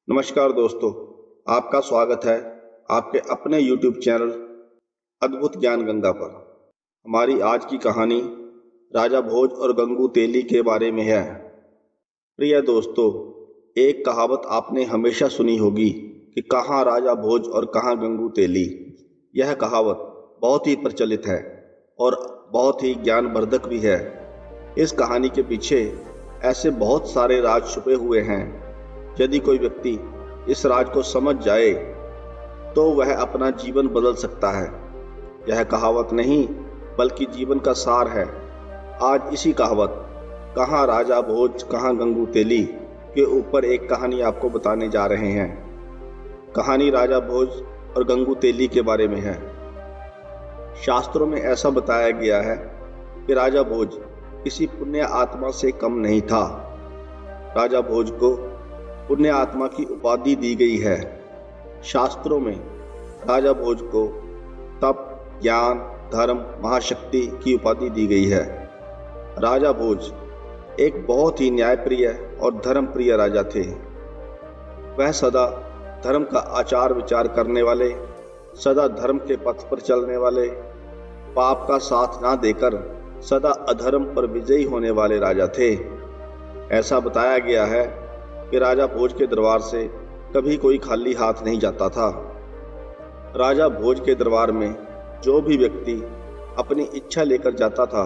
नमस्कार दोस्तों, आपका स्वागत है आपके अपने YouTube चैनल अद्भुत ज्ञान गंगा पर। हमारी आज की कहानी राजा भोज और गंगू तेली के बारे में है। प्रिय दोस्तों, एक कहावत आपने हमेशा सुनी होगी कि कहाँ राजा भोज और कहाँ गंगू तेली। यह कहावत बहुत ही प्रचलित है और बहुत ही ज्ञानवर्धक भी है। इस कहानी के पीछे ऐसे बहुत सारे राज छुपे हुए हैं। यदि कोई व्यक्ति इस राज को समझ जाए तो वह अपना जीवन बदल सकता है। यह कहावत नहीं बल्कि जीवन का सार है। आज इसी कहावत कहाँ राजा भोज कहाँ गंगू तेली के ऊपर एक कहानी आपको बताने जा रहे हैं। कहानी राजा भोज और गंगू तेली के बारे में है। शास्त्रों में ऐसा बताया गया है कि राजा भोज किसी पुण्य आत्मा से कम नहीं था। राजा भोज को पुण्य आत्मा की उपाधि दी गई है। शास्त्रों में राजा भोज को तप, ज्ञान, धर्म, महाशक्ति की उपाधि दी गई है। राजा भोज एक बहुत ही न्यायप्रिय और धर्मप्रिय राजा थे। वह सदा धर्म का आचार विचार करने वाले, सदा धर्म के पथ पर चलने वाले, पाप का साथ ना देकर सदा अधर्म पर विजयी होने वाले राजा थे। ऐसा बताया गया है कि राजा भोज के दरबार से कभी कोई खाली हाथ नहीं जाता था। राजा भोज के दरबार में जो भी व्यक्ति अपनी इच्छा लेकर जाता था,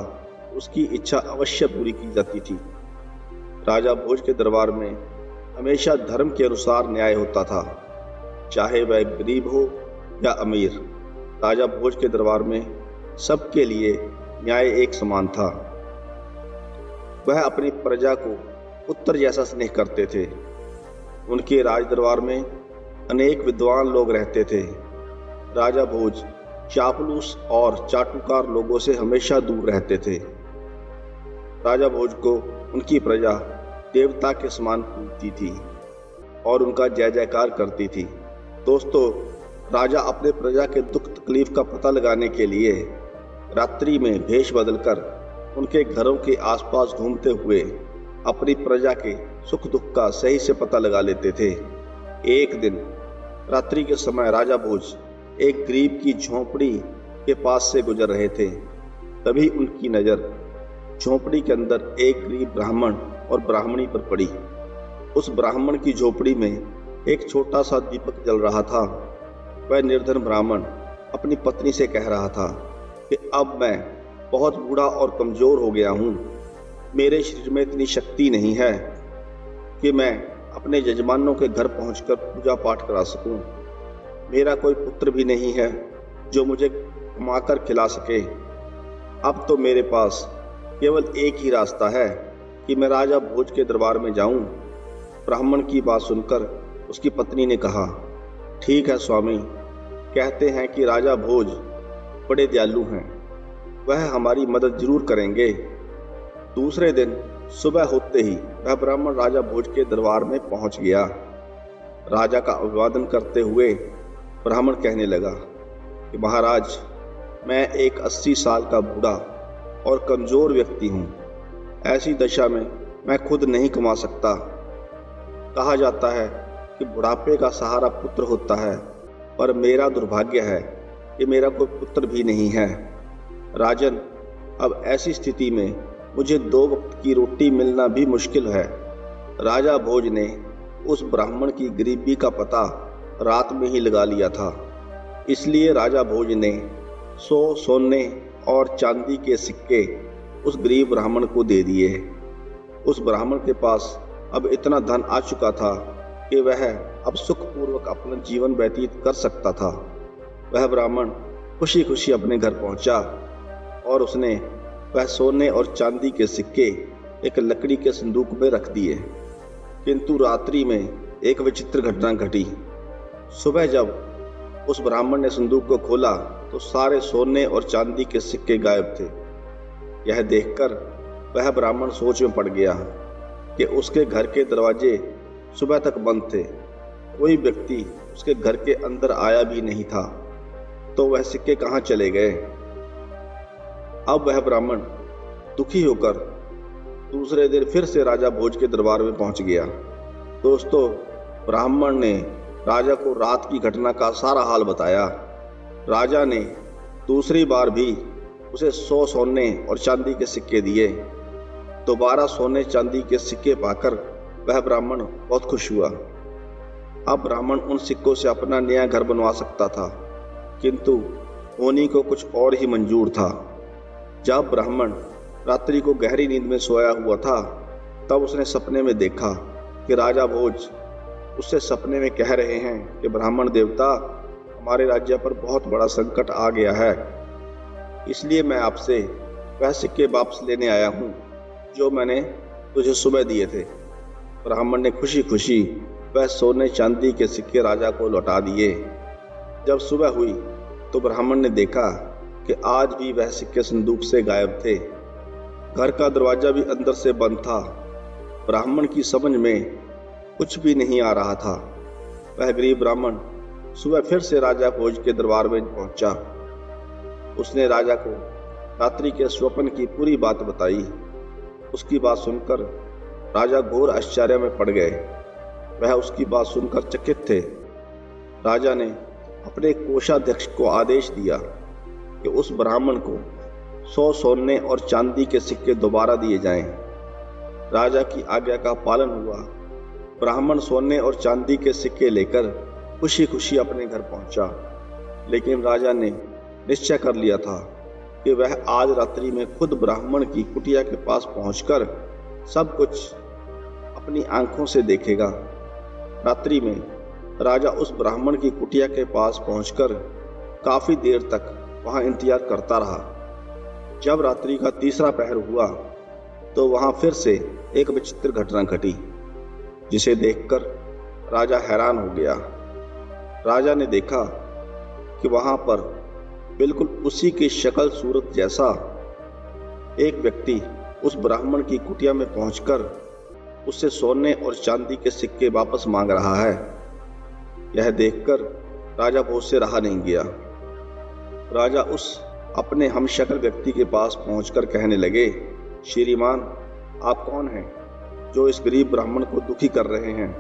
उसकी इच्छा अवश्य पूरी की जाती थी। राजा भोज के दरबार में हमेशा धर्म के अनुसार न्याय होता था, चाहे वह गरीब हो या अमीर। राजा भोज के दरबार में सबके लिए न्याय एक समान था। वह अपनी प्रजा को पुत्र जैसा स्नेह करते थे। उनके राज दरबार में अनेक विद्वान लोग रहते थे। राजा भोज चापलूस और चाटुकार लोगों से हमेशा दूर रहते थे। राजा भोज को उनकी प्रजा देवता के समान पूजती थी और उनका जय जयकार करती थी। दोस्तों, राजा अपने प्रजा के दुख तकलीफ का पता लगाने के लिए रात्रि में भेष बदलकर उनके घरों के आसपास घूमते हुए अपनी प्रजा के सुख दुख का सही से पता लगा लेते थे। एक दिन रात्रि के समय राजा भोज एक गरीब की झोंपड़ी के पास से गुजर रहे थे। तभी उनकी नज़र झोंपड़ी के अंदर एक गरीब ब्राह्मण और ब्राह्मणी पर पड़ी। उस ब्राह्मण की झोंपड़ी में एक छोटा सा दीपक जल रहा था। वह निर्धन ब्राह्मण अपनी पत्नी से कह रहा था कि अब मैं बहुत बूढ़ा और कमज़ोर हो गया हूँ। मेरे शरीर में इतनी शक्ति नहीं है कि मैं अपने यजमानों के घर पहुंचकर पूजा पाठ करा सकूं। मेरा कोई पुत्र भी नहीं है जो मुझे कमाकर खिला सके। अब तो मेरे पास केवल एक ही रास्ता है कि मैं राजा भोज के दरबार में जाऊं। ब्राह्मण की बात सुनकर उसकी पत्नी ने कहा, ठीक है स्वामी, कहते हैं कि राजा भोज बड़े दयालु हैं, वह हमारी मदद जरूर करेंगे। दूसरे दिन सुबह होते ही वह ब्राह्मण राजा भोज के दरबार में पहुंच गया। राजा का अभिवादन करते हुए ब्राह्मण कहने लगा कि महाराज, मैं एक 80 साल का बूढ़ा और कमज़ोर व्यक्ति हूँ। ऐसी दशा में मैं खुद नहीं कमा सकता। कहा जाता है कि बुढ़ापे का सहारा पुत्र होता है, पर मेरा दुर्भाग्य है कि मेरा कोई पुत्र भी नहीं है। राजन, अब ऐसी स्थिति में मुझे 2 वक्त की रोटी मिलना भी मुश्किल है। राजा भोज ने उस ब्राह्मण की गरीबी का पता रात में ही लगा लिया था। इसलिए राजा भोज ने 100 सोने और चांदी के सिक्के उस गरीब ब्राह्मण को दे दिए। उस ब्राह्मण के पास अब इतना धन आ चुका था कि वह अब सुखपूर्वक अपना जीवन व्यतीत कर सकता था। वह ब्राह्मण खुशी खुशी अपने घर पहुंचा और उसने वह सोने और चांदी के सिक्के एक लकड़ी के संदूक में रख दिए। किंतु रात्रि में एक विचित्र घटना घटी। सुबह जब उस ब्राह्मण ने संदूक को खोला तो सारे सोने और चांदी के सिक्के गायब थे। यह देखकर वह ब्राह्मण सोच में पड़ गया कि उसके घर के दरवाजे सुबह तक बंद थे। कोई व्यक्ति उसके घर के अंदर आया भी नहीं था, तो वह सिक्के कहाँ चले गए। अब वह ब्राह्मण दुखी होकर दूसरे दिन फिर से राजा भोज के दरबार में पहुंच गया। दोस्तों, ब्राह्मण ने राजा को रात की घटना का सारा हाल बताया। राजा ने दूसरी बार भी उसे 100 सोने और चांदी के सिक्के दिए। दोबारा सोने चांदी के सिक्के पाकर वह ब्राह्मण बहुत खुश हुआ। अब ब्राह्मण उन सिक्कों से अपना नया घर बनवा सकता था, किंतु होनी को कुछ और ही मंजूर था। जब ब्राह्मण रात्रि को गहरी नींद में सोया हुआ था, तब उसने सपने में देखा कि राजा भोज उससे सपने में कह रहे हैं कि ब्राह्मण देवता, हमारे राज्य पर बहुत बड़ा संकट आ गया है, इसलिए मैं आपसे वह सिक्के वापस लेने आया हूँ जो मैंने तुझे सुबह दिए थे। ब्राह्मण ने खुशी खुशी वह सोने चांदी के सिक्के राजा को लौटा दिए। जब सुबह हुई तो ब्राह्मण ने देखा कि आज भी वह सिक्के संदूक से गायब थे। घर का दरवाजा भी अंदर से बंद था। ब्राह्मण की समझ में कुछ भी नहीं आ रहा था। वह गरीब ब्राह्मण सुबह फिर से राजा भोज के दरबार में पहुंचा। उसने राजा को रात्रि के स्वप्न की पूरी बात बताई। उसकी बात सुनकर राजा घोर आश्चर्य में पड़ गए। वह उसकी बात सुनकर चकित थे। राजा ने अपने कोषाध्यक्ष को आदेश दिया कि उस ब्राह्मण को 100 सोने और चांदी के सिक्के दोबारा दिए जाएं। राजा की आज्ञा का पालन हुआ। ब्राह्मण सोने और चांदी के सिक्के लेकर खुशी खुशी अपने घर पहुंचा। लेकिन राजा ने निश्चय कर लिया था कि वह आज रात्रि में खुद ब्राह्मण की कुटिया के पास पहुंचकर सब कुछ अपनी आंखों से देखेगा। रात्रि में राजा उस ब्राह्मण की कुटिया के पास पहुंचकर काफी देर तक वहां इंतजार करता रहा। जब रात्रि का तीसरा पहर हुआ तो वहां फिर से एक विचित्र घटना घटी, जिसे देखकर राजा हैरान हो गया। राजा ने देखा कि वहां पर बिल्कुल उसी की शक्ल सूरत जैसा एक व्यक्ति उस ब्राह्मण की कुटिया में पहुंचकर उससे सोने और चांदी के सिक्के वापस मांग रहा है। यह देखकर राजा भोज से रहा नहीं गया। राजा उस अपने हमशक्ल व्यक्ति के पास पहुंचकर कहने लगे, श्रीमान, आप कौन हैं जो इस गरीब ब्राह्मण को दुखी कर रहे हैं?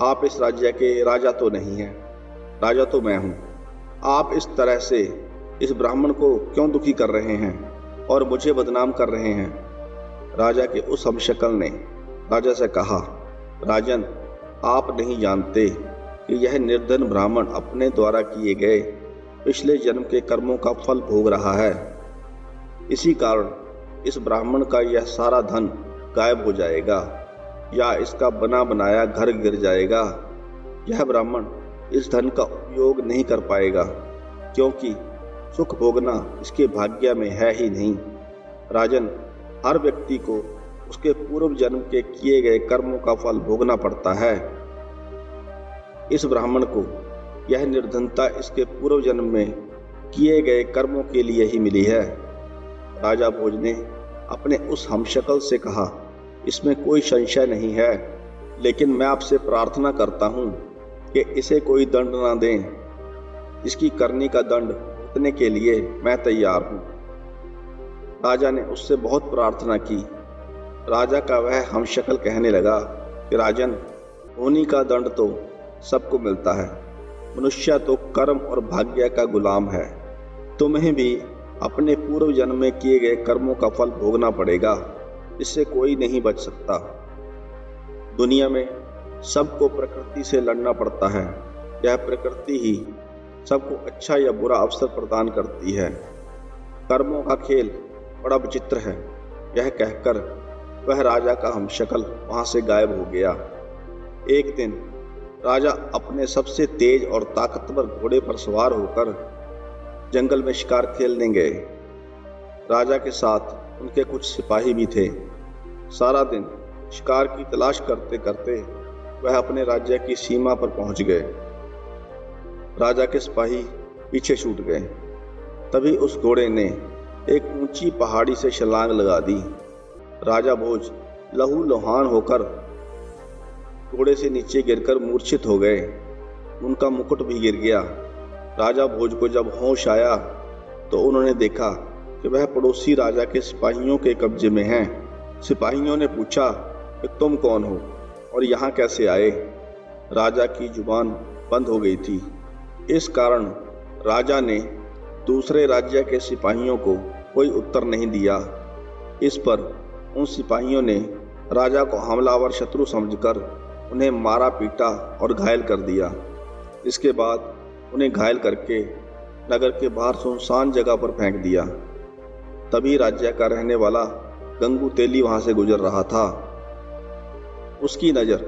आप इस राज्य के राजा तो नहीं हैं, राजा तो मैं हूं। आप इस तरह से इस ब्राह्मण को क्यों दुखी कर रहे हैं और मुझे बदनाम कर रहे हैं? राजा के उस हमशक्ल ने राजा से कहा, राजन, आप नहीं जानते कि यह निर्धन ब्राह्मण अपने द्वारा किए गए पिछले जन्म के कर्मों का फल भोग रहा है। इसी कारण इस ब्राह्मण का यह सारा धन गायब हो जाएगा या इसका बना बनाया घर गिर जाएगा। यह ब्राह्मण इस धन का उपयोग नहीं कर पाएगा, क्योंकि सुख भोगना इसके भाग्य में है ही नहीं। राजन, हर व्यक्ति को उसके पूर्व जन्म के किए गए कर्मों का फल भोगना पड़ता है। इस ब्राह्मण को यह निर्धनता इसके पूर्व जन्म में किए गए कर्मों के लिए ही मिली है। राजा भोज ने अपने उस हमशक्ल से कहा, इसमें कोई संशय नहीं है, लेकिन मैं आपसे प्रार्थना करता हूँ कि इसे कोई दंड ना दें। इसकी करनी का दंड भुगतने के लिए मैं तैयार हूँ। राजा ने उससे बहुत प्रार्थना की। राजा का वह हमशक्ल कहने लगा कि राजन, होनी का दंड तो सबको मिलता है। मनुष्य तो कर्म और भाग्य का गुलाम है। तुम्हें भी अपने पूर्व जन्म में किए गए कर्मों का फल भोगना पड़ेगा। इससे कोई नहीं बच सकता। दुनिया में सबको प्रकृति से लड़ना पड़ता है। यह प्रकृति ही सबको अच्छा या बुरा अवसर प्रदान करती है। कर्मों का खेल बड़ा विचित्र है। यह कहकर वह राजा का हमशक्ल वहां से गायब हो गया। एक दिन राजा अपने सबसे तेज और ताकतवर घोड़े पर सवार होकर जंगल में शिकार खेलने गए। राजा के साथ उनके कुछ सिपाही भी थे। सारा दिन शिकार की तलाश करते करते वह अपने राज्य की सीमा पर पहुंच गए। राजा के सिपाही पीछे छूट गए। तभी उस घोड़े ने एक ऊंची पहाड़ी से छलांग लगा दी। राजा भोज लहू लुहान होकर घोड़े से नीचे गिरकर मूर्छित हो गए। उनका मुकुट भी गिर गया। राजा भोज को जब होश आया तो उन्होंने देखा कि वह पड़ोसी राजा के सिपाहियों के कब्जे में हैं। सिपाहियों ने पूछा कि तुम कौन हो और यहाँ कैसे आए? राजा की जुबान बंद हो गई थी। इस कारण राजा ने दूसरे राज्य के सिपाहियों को कोई उत्तर नहीं दिया। इस पर उन सिपाहियों ने राजा को हमलावर शत्रु समझकर उन्हें मारा पीटा और घायल कर दिया। इसके बाद उन्हें घायल करके नगर के बाहर सुनसान जगह पर फेंक दिया। तभी राज्य का रहने वाला गंगू तेली वहां से गुजर रहा था। उसकी नजर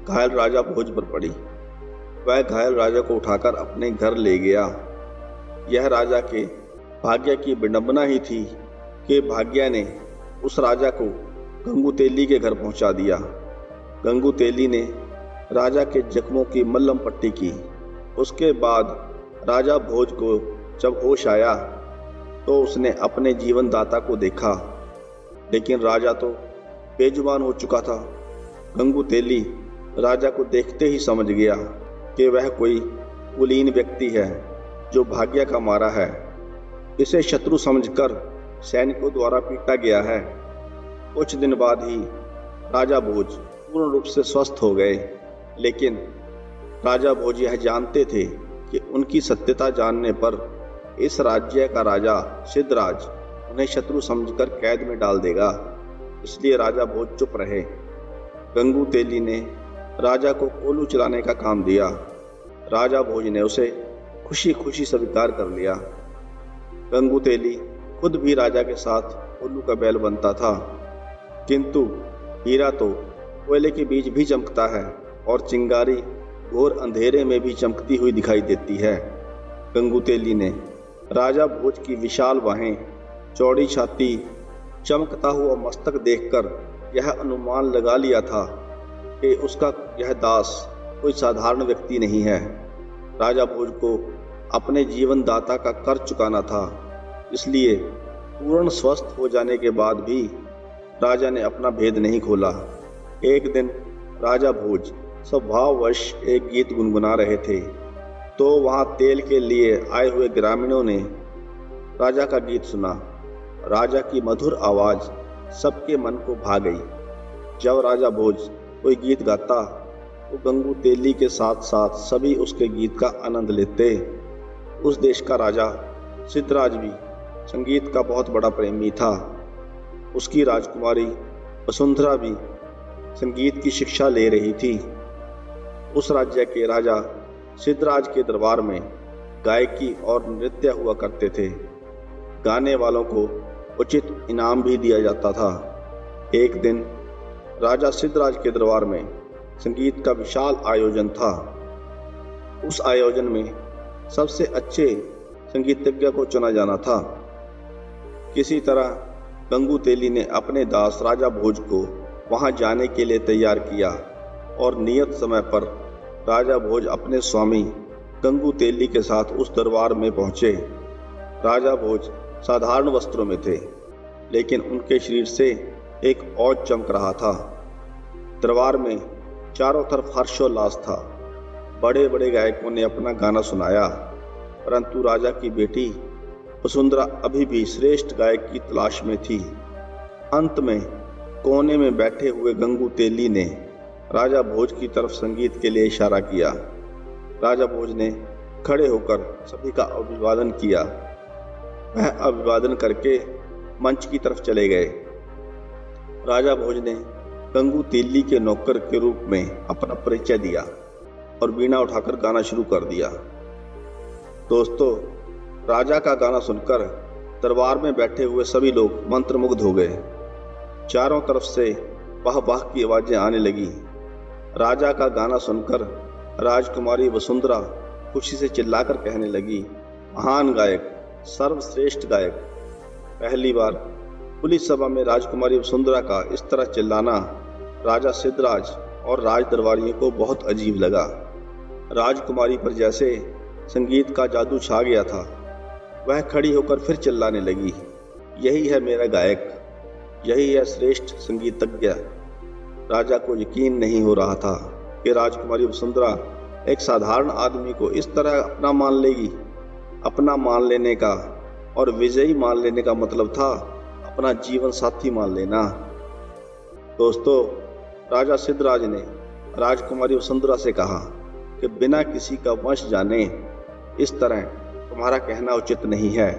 घायल राजा भोज पर पड़ी। वह घायल राजा को उठाकर अपने घर ले गया। यह राजा के भाग्य की विडंबना ही थी कि भाग्य ने उस राजा को गंगू तेली के घर पहुंचा दिया। गंगू तेली ने राजा के जख्मों की मल्हम पट्टी की। उसके बाद राजा भोज को जब होश आया तो उसने अपने जीवनदाता को देखा, लेकिन राजा तो बेजुबान हो चुका था। गंगू तेली राजा को देखते ही समझ गया कि वह कोई कुलीन व्यक्ति है जो भाग्य का मारा है। इसे शत्रु समझकर सैनिकों द्वारा पीटा गया है। कुछ दिन बाद ही राजा भोज पूर्ण रूप से स्वस्थ हो गए, लेकिन राजा भोज यह जानते थे कि उनकी सत्यता जानने पर इस राज्य का राजा सिद्धराज उन्हें शत्रु समझकर कैद में डाल देगा। इसलिए राजा भोज चुप रहे। गंगू तेली ने राजा को कोल्हू चलाने का काम दिया। राजा भोज ने उसे खुशी खुशी स्वीकार कर लिया। गंगू तेली खुद भी राजा के साथ कोल्हू का बैल बनता था, किंतु हीरा तो कोयले के बीच भी चमकता है और चिंगारी घोर अंधेरे में भी चमकती हुई दिखाई देती है। गंगू तेली ने राजा भोज की विशाल बाहें, चौड़ी छाती, चमकता हुआ मस्तक देखकर यह अनुमान लगा लिया था कि उसका यह दास कोई साधारण व्यक्ति नहीं है। राजा भोज को अपने जीवन दाता का कर चुकाना था, इसलिए पूर्ण स्वस्थ हो जाने के बाद भी राजा ने अपना भेद नहीं खोला। एक दिन राजा भोज स्वभाववश एक गीत गुनगुना रहे थे, तो वहां तेल के लिए आए हुए ग्रामीणों ने राजा का गीत सुना। राजा की मधुर आवाज सबके मन को भा गई। जब राजा भोज कोई गीत गाता तो गंगू तेली के साथ साथ सभी उसके गीत का आनंद लेते। उस देश का राजा सिद्धराज भी संगीत का बहुत बड़ा प्रेमी था। उसकी राजकुमारी वसुंधरा भी संगीत की शिक्षा ले रही थी। उस राज्य के राजा सिद्धराज के दरबार में गायकी और नृत्य हुआ करते थे। गाने वालों को उचित इनाम भी दिया जाता था। एक दिन राजा सिद्धराज के दरबार में संगीत का विशाल आयोजन था। उस आयोजन में सबसे अच्छे संगीतज्ञ को चुना जाना था। किसी तरह गंगू तेली ने अपने दास राजा भोज को वहां जाने के लिए तैयार किया और नियत समय पर राजा भोज अपने स्वामी गंगू तेली के साथ उस दरबार में पहुंचे। राजा भोज साधारण वस्त्रों में थे, लेकिन उनके शरीर से एक और चमक रहा था। दरबार में चारों तरफ हर्षोल्लास था। बड़े बड़े गायकों ने अपना गाना सुनाया, परंतु राजा की बेटी वसुंधरा अभी भी श्रेष्ठ गायक की तलाश में थी। अंत में कोने में बैठे हुए गंगू तेली ने राजा भोज की तरफ संगीत के लिए इशारा किया। राजा भोज ने खड़े होकर सभी का अभिवादन किया। वह अभिवादन करके मंच की तरफ चले गए। राजा भोज ने गंगू तेली के नौकर के रूप में अपना परिचय दिया और वीणा उठाकर गाना शुरू कर दिया। दोस्तों, राजा का गाना सुनकर दरबार में बैठे हुए सभी लोग मंत्रमुग्ध हो गए। चारों तरफ से वाह वाह की आवाजें आने लगी। राजा का गाना सुनकर राजकुमारी वसुंधरा खुशी से चिल्लाकर कहने लगी, महान गायक, सर्वश्रेष्ठ गायक। पहली बार पुलिस सभा में राजकुमारी वसुंधरा का इस तरह चिल्लाना राजा सिद्धराज और राज दरबारियों को बहुत अजीब लगा। राजकुमारी पर जैसे संगीत का जादू छा गया था। वह खड़ी होकर फिर चिल्लाने लगी, यही है मेरा गायक, यही है श्रेष्ठ संगीतज्ञ। राजा को यकीन नहीं हो रहा था कि राजकुमारी वसुंधरा एक साधारण आदमी को इस तरह अपना मान लेगी। अपना मान लेने का और विजयी मान लेने का मतलब था अपना जीवन साथी मान लेना। दोस्तों, राजा सिद्धराज ने राजकुमारी वसुंधरा से कहा कि बिना किसी का वंश जाने इस तरह तुम्हारा कहना उचित नहीं है,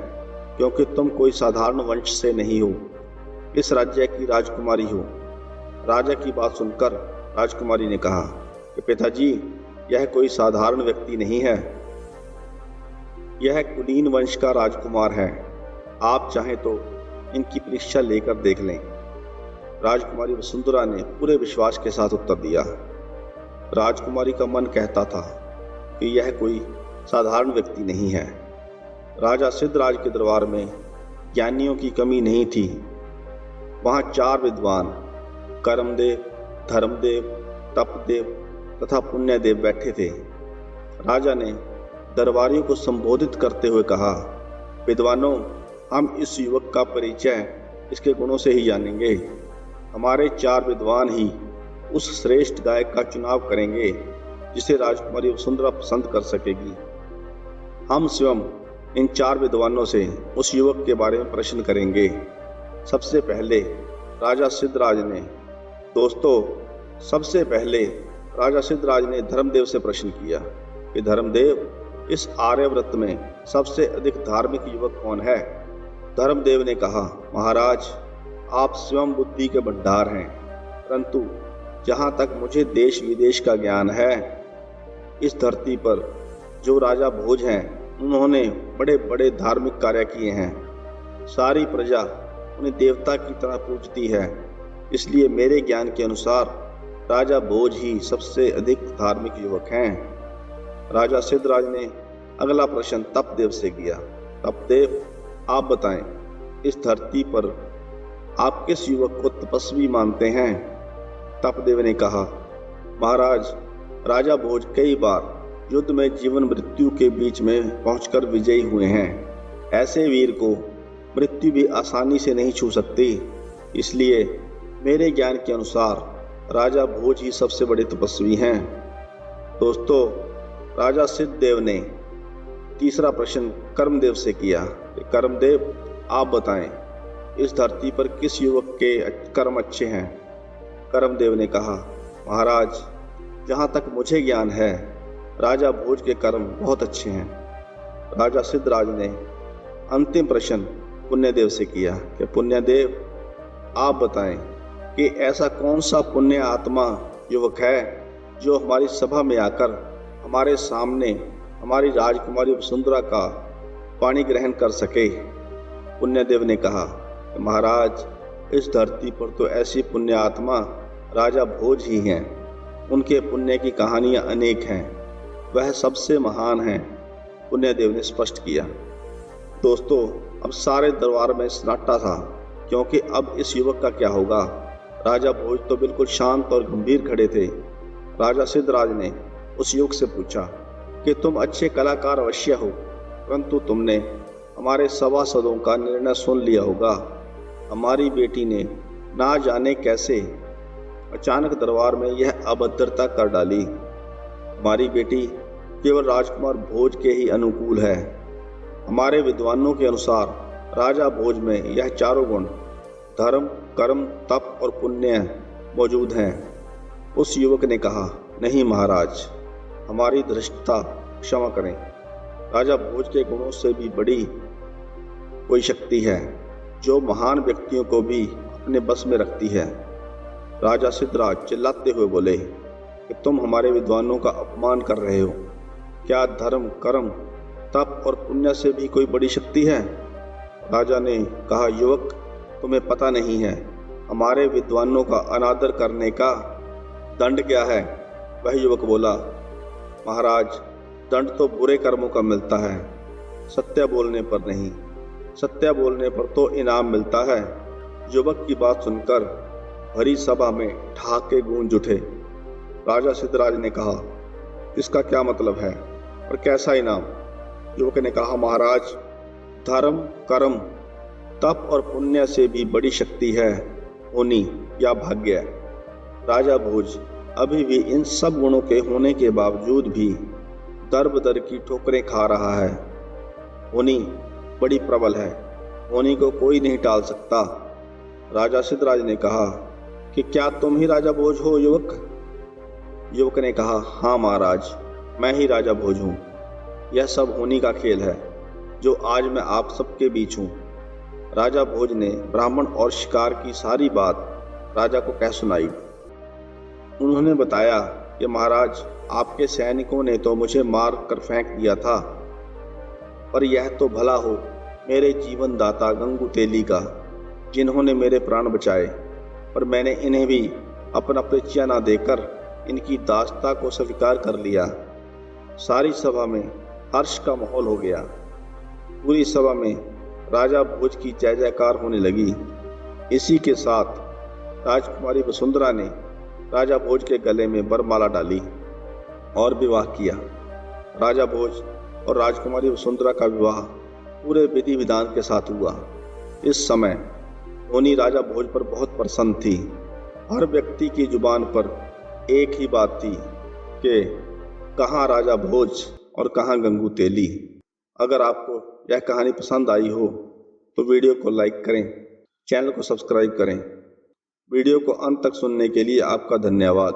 क्योंकि तुम कोई साधारण वंश से नहीं हो, इस राज्य की राजकुमारी हो। राजा की बात सुनकर राजकुमारी ने कहा कि पिताजी, यह कोई साधारण व्यक्ति नहीं है, यह कुलीन वंश का राजकुमार है। आप चाहें तो इनकी परीक्षा लेकर देख लें। राजकुमारी वसुंधरा ने पूरे विश्वास के साथ उत्तर दिया। राजकुमारी का मन कहता था कि यह कोई साधारण व्यक्ति नहीं है। राजा सिद्धराज के दरबार में ज्ञानियों की कमी नहीं थी। वहां 4 विद्वान कर्मदेव, धर्मदेव, तपदेव तथा पुण्यदेव बैठे थे। राजा ने दरबारियों को संबोधित करते हुए कहा, विद्वानों, हम इस युवक का परिचय इसके गुणों से ही जानेंगे। हमारे 4 विद्वान ही उस श्रेष्ठ गायक का चुनाव करेंगे जिसे राजकुमारी वसुंधरा पसंद कर सकेगी। हम स्वयं इन 4 विद्वानों से उस युवक के बारे में प्रश्न करेंगे। सबसे पहले राजा सिद्धराज ने धर्मदेव से प्रश्न किया कि धर्मदेव, इस आर्यव्रत में सबसे अधिक धार्मिक युवक कौन है? धर्मदेव ने कहा, महाराज, आप स्वयं बुद्धि के भंडार हैं, परंतु जहाँ तक मुझे देश विदेश का ज्ञान है, इस धरती पर जो राजा भोज हैं, उन्होंने बड़े बड़े धार्मिक कार्य किए हैं। सारी प्रजा उन्हें देवता की तरह पूजती है। इसलिए मेरे ज्ञान के अनुसार राजा भोज ही सबसे अधिक धार्मिक युवक हैं। राजा सिद्धराज ने अगला प्रश्न तपदेव से किया। तपदेव, आप बताएं, इस धरती पर आप किस युवक को तपस्वी मानते हैं? तपदेव ने कहा, महाराज, राजा भोज कई बार युद्ध में जीवन मृत्यु के बीच में पहुंचकर विजयी हुए हैं। ऐसे वीर को मृत्यु भी आसानी से नहीं छू सकती। इसलिए मेरे ज्ञान के अनुसार राजा भोज ही सबसे बड़े तपस्वी हैं। दोस्तों, राजा सिद्धदेव ने तीसरा प्रश्न कर्मदेव से किया। कर्मदेव, आप बताएं, इस धरती पर किस युवक के कर्म अच्छे हैं? कर्मदेव ने कहा, महाराज, जहाँ तक मुझे ज्ञान है, राजा भोज के कर्म बहुत अच्छे हैं। राजा सिद्धराज ने अंतिम प्रश्न पुण्यदेव से किया कि पुण्यदेव, आप बताएं कि ऐसा कौन सा पुण्य आत्मा युवक है जो हमारी सभा में आकर हमारे सामने हमारी राजकुमारी वसुंधरा का पाणी ग्रहण कर सके? पुण्यदेव ने कहा, महाराज, इस धरती पर तो ऐसी पुण्य आत्मा राजा भोज ही हैं। उनके पुण्य की कहानियां अनेक हैं, वह सबसे महान हैं। पुण्यदेव ने स्पष्ट किया। दोस्तों, अब सारे दरबार में सन्नाटा था, क्योंकि अब इस युवक का क्या होगा। राजा भोज तो बिल्कुल शांत और गंभीर खड़े थे। राजा सिद्धराज ने उस युवक से पूछा कि तुम अच्छे कलाकार अवश्य हो, परंतु तुमने हमारे सभासदों का निर्णय सुन लिया होगा। हमारी बेटी ने ना जाने कैसे अचानक दरबार में यह अभद्रता कर डाली। हमारी बेटी केवल राजकुमार भोज के ही अनुकूल है। हमारे विद्वानों के अनुसार राजा भोज में यह 4 गुण धर्म, कर्म, तप और पुण्य मौजूद हैं। उस युवक ने कहा, नहीं महाराज, हमारी धृष्टता क्षमा करें। राजा भोज के गुणों से भी बड़ी कोई शक्ति है जो महान व्यक्तियों को भी अपने बस में रखती है। राजा सिद्धराज चिल्लाते हुए बोले कि तुम हमारे विद्वानों का अपमान कर रहे हो। क्या धर्म, कर्म, तप और पुण्य से भी कोई बड़ी शक्ति है? राजा ने कहा, युवक, तुम्हें पता नहीं है हमारे विद्वानों का अनादर करने का दंड क्या है? वह युवक बोला, महाराज, दंड तो बुरे कर्मों का मिलता है, सत्य बोलने पर नहीं। सत्य बोलने पर तो इनाम मिलता है। युवक की बात सुनकर भरी सभा में ठहाके गूंज उठे। राजा सिद्धराज ने कहा, इसका क्या मतलब है और कैसा इनाम? युवक ने कहा, महाराज, धर्म, कर्म, तप और पुण्य से भी बड़ी शक्ति है होनी या भाग्य। राजा भोज अभी भी इन सब गुणों के होने के बावजूद भी दर बदर की ठोकरें खा रहा है। होनी बड़ी प्रबल है, होनी को कोई नहीं टाल सकता। राजा सिद्धराज ने कहा कि क्या तुम ही राजा भोज हो? युवक युवक ने कहा, हाँ महाराज, मैं ही राजा भोज हूँ। यह सब होनी का खेल है जो आज मैं आप सबके बीच हूँ। राजा भोज ने ब्राह्मण और शिकार की सारी बात राजा को कह सुनाई। उन्होंने बताया कि महाराज, आपके सैनिकों ने तो मुझे मार कर फेंक दिया था, पर यह तो भला हो मेरे जीवन दाता गंगू तेली का, जिन्होंने मेरे प्राण बचाए, पर मैंने इन्हें भी अपना परिचय न देकर इनकी दास्ता को स्वीकार कर लिया। सारी सभा में हर्ष का माहौल हो गया। पूरी सभा में राजा भोज की जय जयकार होने लगी। इसी के साथ राजकुमारी वसुंधरा ने राजा भोज के गले में वरमाला डाली और विवाह किया। राजा भोज और राजकुमारी वसुंधरा का विवाह पूरे विधि विधान के साथ हुआ। इस समय होनी राजा भोज पर बहुत प्रसन्न थी। हर व्यक्ति की जुबान पर एक ही बात थी कि कहाँ राजा भोज और कहाँ गंगू तेली। अगर आपको यह कहानी पसंद आई हो तो वीडियो को लाइक करें, चैनल को सब्सक्राइब करें। वीडियो को अंत तक सुनने के लिए आपका धन्यवाद।